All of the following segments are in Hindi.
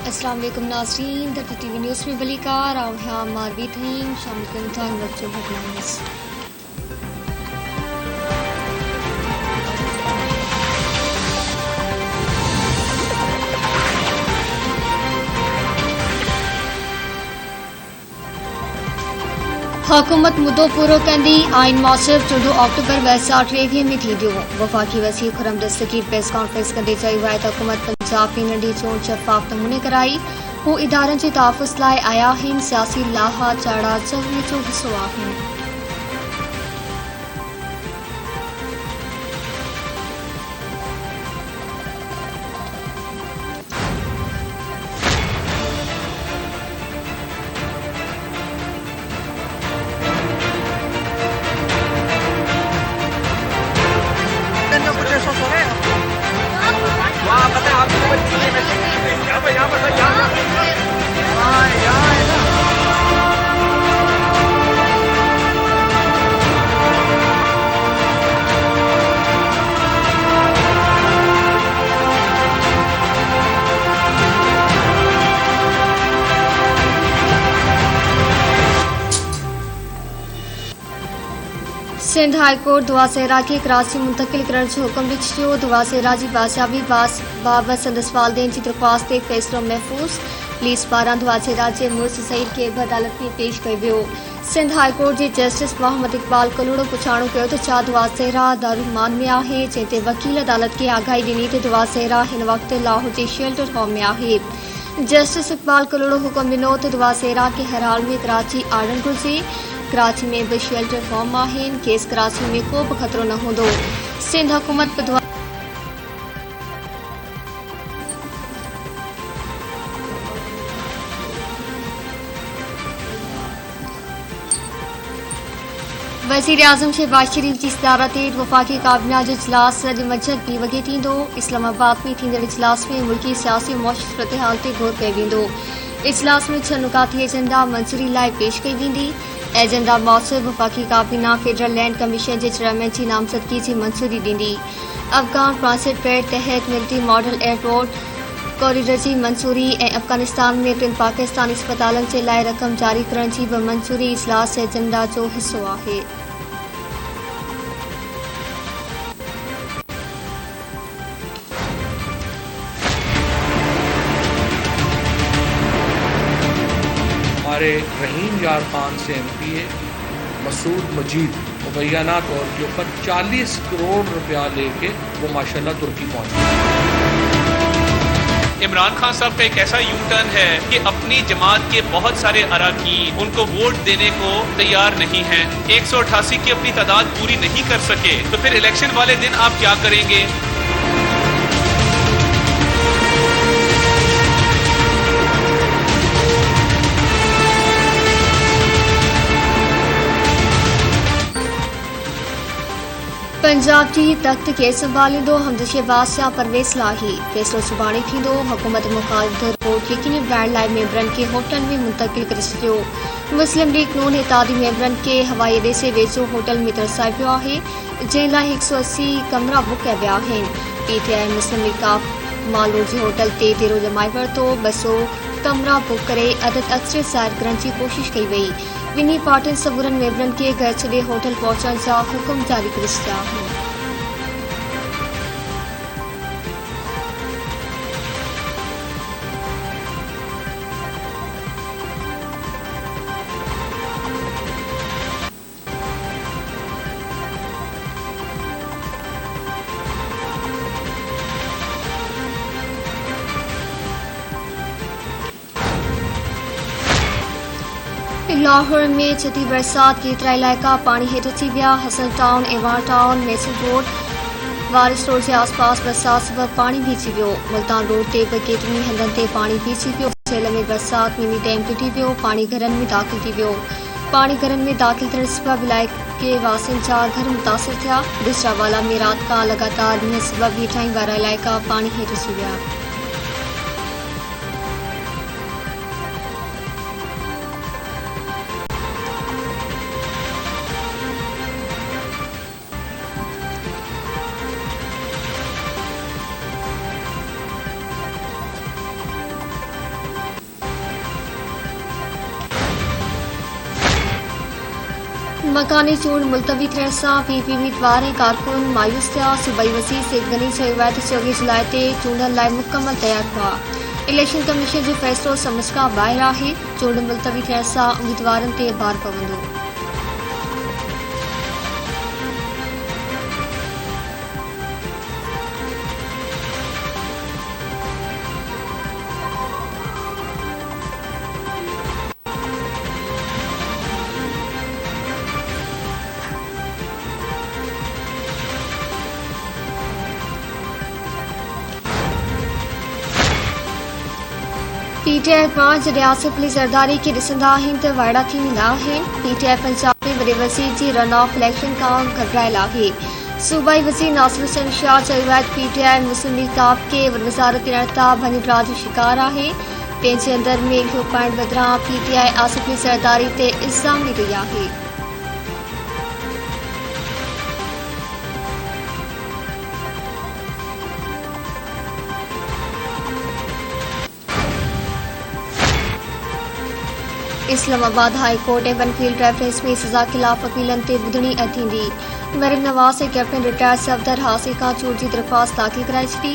अस्सलाम वालेकुम नाज़रीन, द टीवी न्यूज़ में बलिकार आउँ मारवी थीम शामिल करता बच्चों हेडलाइंस। हुकूमत मुद्दो पूरो कंदी आइन मौसम 14 अक्टूबर 2023 में थी। वफाकी वज़ीर खुर्रम दस्तगीर प्रेस कॉन्फ्रेंस कंदे चयो आहे त हुकूमत पंजाब में नंढी चोण शफ़ाफ़ नमूने कराई। हू इदारनि जे तहफ़ुज़ लाइ आया आहिनि। सियासी लाहा चाड़ा चवणे जो हिस्सो आहिनि। सिंध हाई कोर्ट दुआ सहरा के कराची मुंतकिल करण जो हुक्म लिखियो। दुआ सहरा जी बासियाबी बाबत संदस वालदेन की दरख्वास्त ते फैसलो महफूज। पुलिस पारां दुआ सहरा जे मुड़स सईद के अदालत में पेश कयो वियो। सिंध हाई कोर्ट जे जस्टिस मोहम्मद इकबाल कलोड़ो पुछाणो कयो त छा दुआ सहरा दारुलमान में आहे, जंहिं ते वकील अदालत के आगाही ॾिनी त दुआ सहरा हिन वक्त लाहौर जे शेल्टर होम में आहे। जस्टिस इकबाल कलोड़ो हुक्म ॾिनो त दुआ सहरा के हर हाल में कराची आणण घुर्जे। कराची में भी शेल्टर होम आहिनि। केस कराची में को भी खतरो न हूंदो। सिंध हुकूमत पे वज़ीर आज़म शहबाज शरीफ की सदारत हेठि वफ़ाक़ी काबीना जो इजलास अॼु मंझंदि 2 वॻे थींदो। इस्लामाबाद में थींदड़ इजलास में मुल्की सियासी मुआशी सूरतहाल ते गौर कयो वेंदो। इजलास में 6 नुकाती एजेंडा मंजूरी लाइ पेश कई वेंदी। एजेंडा मौसूब वफ़ाक़ी काबीना फेडरल लैंड कमीशन जे चेयरमैन जी नामज़दगी जी मंजूरी ॾींदी। अफ़गान ट्रांसिट पैड तहत मिलिट्री मॉडल एयरपोर्ट कॉरिडोर जी मंजूरी ऐं अफ़गानिस्तान में 3 पाकिस्तानी अस्पतालनि जे लाइ रक़म जारी करण जी भी मंजूरी इजलास एजेंडा जो हिस्सो आहे। हमारे रहीम यार खान से MPA मसूद मजीद मुबैना तौर के ऊपर 40 करोड़ रुपया लेके वो माशाल्लाह तुर्की पहुंच गए। इमरान खान साहब का एक ऐसा यू टर्न है कि अपनी जमात के बहुत सारे अराकीन उनको वोट देने को तैयार नहीं हैं। 188 की अपनी तादाद पूरी नहीं कर सके तो फिर इलेक्शन वाले दिन आप क्या करेंगे? पंजाब जी तख्त के संभालींदो हमद शहबाज शाह परवेज़ लाही। फैसलो सुभाणे थींदो। हुकूमत मुखालिफ़ रिपोर्ट यकीनी बणाइण लाइ मेंबरनि खे होटल में मुंतकिल करे छॾियो। मुस्लिम लीग नून इत्तेहादी मेंबरनि खे हवाई अॾे से वेझो होटल में तरसायो पियो आहे, जंहिं लाइ 180 कमरा बुक कया विया आहिनि। PTI मुस्लिम लीग काफ माल रोड जे होटल ते डेरो जमाए वरितो। 200 कमरा बुक करे अदद अक्सर ज़ाहिर करण जी कोशिश कई वई। ॿिन्ही पार्टियुनि सबूरनि मेंबरनि खे घर छॾे होटल पहुचण जा हुकुम जारी करे छॾिया आहिनि। लाहौर में छठी बरसात केतिरा इलाइक़ा पानी हेठि अची विया। Hasan town, Aiwan town, Mason road, Waris road जे आसपास बरसात सबबि पानी भीजी वियो। मुल्तान रोड ते बि केतिरनि हंधनि ते पानी भीजी पियो। झेल में बरसात मिनी डैम टुटी वियो। पानी घरनि में दाख़िल थी वियो। पानी घरनि में दाख़िल थियण सबबि इलाइक़े वासियुनि जा घर मुतासिर थिया। गुजरावाला में राति खां लगातार मींहं सबबि हेठाहीं वारा इलाइक़ा पानी हेठि अची विया। मकानी चूंड मुलतवी थियण सां पीपी उम्मीदवार ऐं कारकुन मायूस थिया। सूबाई वज़ीर सईद गनी चयो आहे त 24 जुलाई ते चूंडनि लाइ मुकमल तयार हुआ। इलेक्शन कमीशन जो फ़ैसिलो समझ खां ॿाहिरि आहे। चूंड मुलतवी थियण सां उम्मीदवारनि ते भार पवंदो। पीटीआई 5 रियासत पुलिस ज़रदारी खे ॾिसंदा आहिनि त वाइड़ा थी वेंदा आहिनि। पीटीआई पंजाब में वॾे वज़ीर जी रन ऑफ इलेक्शन खां घबरायल आहे। सूबाई वज़ीर नासिर हुसैन शाह चयो आहे त पीटीआई मुस्लिम लीग काफ खे वज़ारत ॾियण तां भञ जो शिकार आहे। पंहिंजे अंदर में इहो पाइण बदिरां पीटीआई आसिफ पुलिस ज़रदारी ते इल्ज़ाम ॾेई रही आहे। इस्लामाबाद हाई कोर्ट ऐं वनफील्ड रेफरेंस में सज़ा ख़िलाफ़ अपीलनि ते ॿुधणी थींदी। मरीम नवाज़ ऐं कैप्टन रिटायर्ड सफदर हासिल खां चूंड जी दरख़्वास्त दाख़िल कराए छॾी।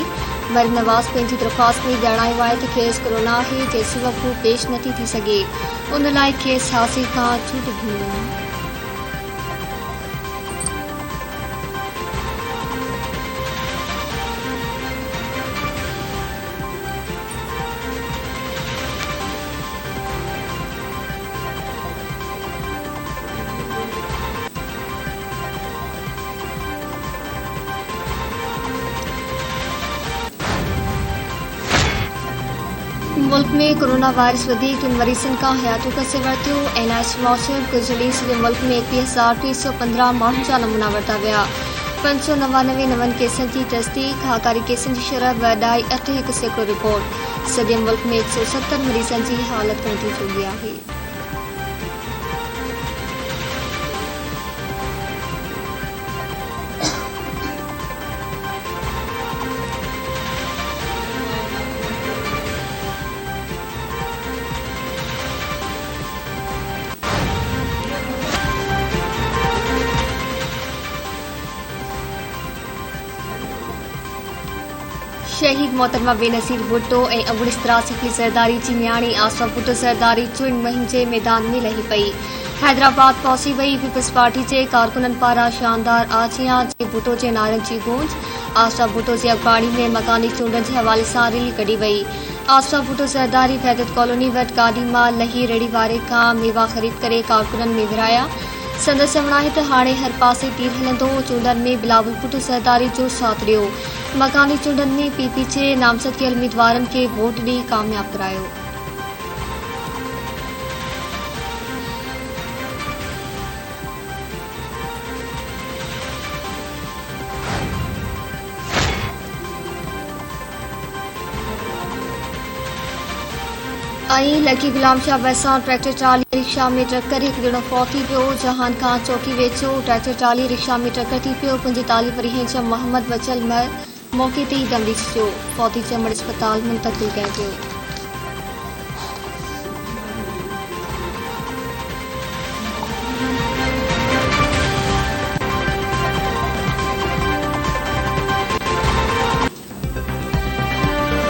मरीम नवाज़ पंहिंजी दरख़्वास्त में ॼाणायो आहे त खेसि कोरोना आहे जंहिं सबबि हू पेश नथी थी सघे। उन लाइ खेसि हासिल खां छूट ॾिनी वञे। मुल्क में कोरोना वायरस वधीक मरीज़नि खां हयातूं कसे वरितियूं। NIH मौसूल गुज़िरी सॼे मुल्क में 21,315 माण्हुनि जा नमूना वरिता विया। 599 नवनि केसनि जी तस्दीक। हाकारी केसनि जी शरह वधाई 8% रिपोर्ट। सॼे मुल्क में 170 मरीज़नि जी हालत गणिती चुकी आहे। शहीद मोहतरमा बेनज़ीर भुट्टो ऐं अवड़िस त्रासिक ज़रदारी जी न्याणी आसफा भुट्टो ज़रदारी चूंड मुहिम जे मैदान में लही पई। हैदराबाद पहुची वई। पीपल्स पार्टी जे कारकुननि पारां शानदार आजियां जे भुट्टो जे नारनि जी गूंज। आसफा भुट्टो जी अॻुवाणी में मकानी चूंडनि जे हवाले सां रैली कढी वई। आसफा भुट्टो ज़रदारी वहदत कॉलोनी वटि गाॾी मां लही रेड़ी वारे खां मेवा ख़रीद करे कारकुननि में विराया। संदसि चवणु आहे त हाणे हर पासे तीर हलंदो। चूंडनि में बिलावल भुट्टो ज़रदारी जो साथ ॾियो। मकानी चूंडनि में पीपी जे नामज़द कयल उम्मीदवारनि खे वोट ॾेई कामयाब करायो। लकी गुलाम शाह भरिसां ट्रैक्टर ट्राली रिक्शा में टक्कर। हिकु ॼणो फौत थी पियो। जहान खां चौकी वेचो ट्रैक्टर ट्राली रिक्शा में टक्कर थी पियो। 45 वरीह जो मोहम्मद बचल मौके ते ई दम ॾिसी वियो। फौती चमड़ अस्पताल मुंतक़िल कयो पियो।